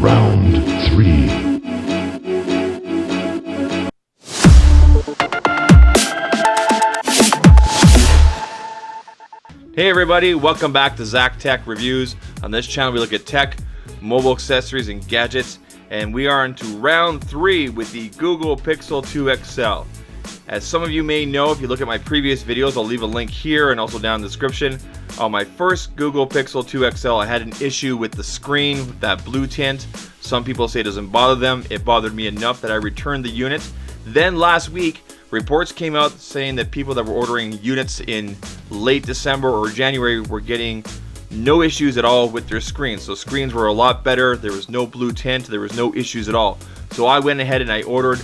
Round 3. Hey everybody, welcome back to Zach Tech Reviews. On this channel we look at tech, mobile accessories, and gadgets. And we are into round 3 with the Google Pixel 2 XL. As some of you may know, if you look at my previous videos, I'll leave a link here and also down in the description. On my first Google Pixel 2 XL, I had an issue with the screen, with that blue tint. Some people say it doesn't bother them. It bothered me enough that I returned the unit. Then last week, reports came out saying that people that were ordering units in late December or January were getting no issues at all with their screens. So screens were a lot better. There was no blue tint. There was no issues at all. So I went ahead and I ordered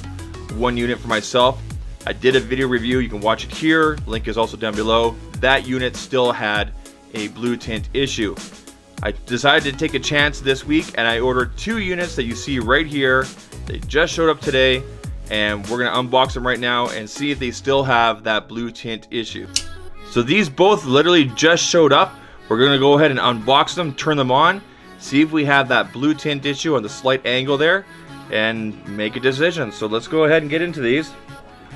one unit for myself. I did a video review. You can watch it here. Link is also down below. That unit still had a blue tint issue. I decided to take a chance this week and I ordered 2 units that you see right here. They just showed up today and we're gonna unbox them right now and see if they still have that blue tint issue. So these both literally just showed up. We're gonna go ahead and unbox them, turn them on, see if we have that blue tint issue on the slight angle there, and make a decision. So let's go ahead and get into these.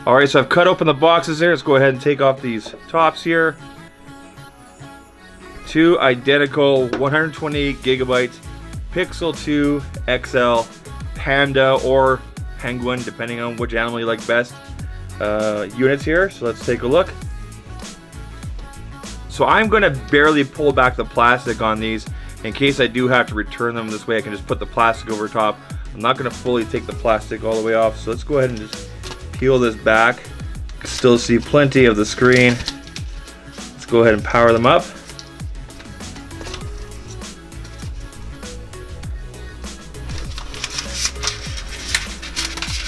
All right, so I've cut open the boxes here. Let's go ahead and take off these tops here. 2 identical 128 gigabyte Pixel 2 XL Panda or Penguin, depending on which animal you like best, units here. So let's take a look. So I'm going to barely pull back the plastic on these in case I do have to return them. This way I can just put the plastic over top. I'm not going to fully take the plastic all the way off. So let's go ahead and just peel this back. You can still see plenty of the screen. Let's go ahead and power them up.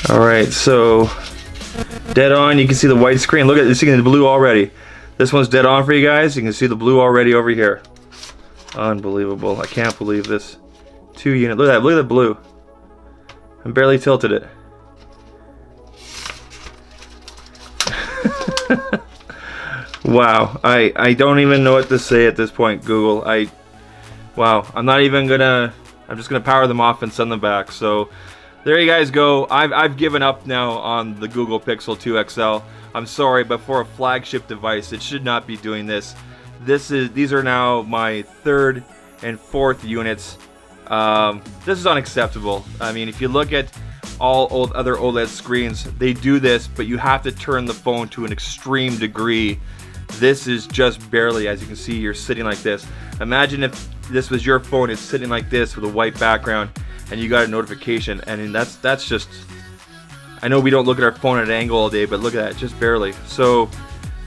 Alright, so dead on. You can see the white screen. Look at this, you can see the blue already. This one's dead on for you guys. You can see the blue already over here. Unbelievable. I can't believe this. 2 unit. Look at that. Look at the blue. I barely tilted it. Wow. I don't even know what to say at this point, Google. Wow. I'm just gonna power them off and send them back. So there you guys go. I've given up now on the Google Pixel 2 XL. I'm sorry, but for a flagship device, it should not be doing this. These are now my 3rd and 4th units. This is unacceptable. I mean, if you look at all other OLED screens, they do this, but you have to turn the phone to an extreme degree. This is just barely, as you can see, you're sitting like this. Imagine if this was your phone, it's sitting like this with a white background, and you got a notification. I mean, that's just, I know we don't look at our phone at an angle all day, but look at that, just barely. So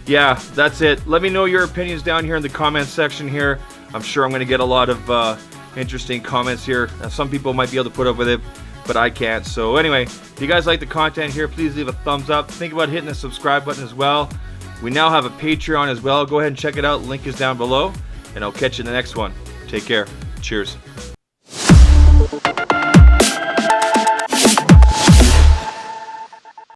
yeah, that's it. Let me know your opinions down here in the comments section here. I'm sure I'm gonna get a lot of interesting comments here. Some people might be able to put up with it, but I can't. So anyway, if you guys like the content here, please leave a thumbs up. Think about hitting the subscribe button as well. We now have a Patreon as well. Go ahead and check it out. Link is down below, and I'll catch you in the next one. Take care. Cheers.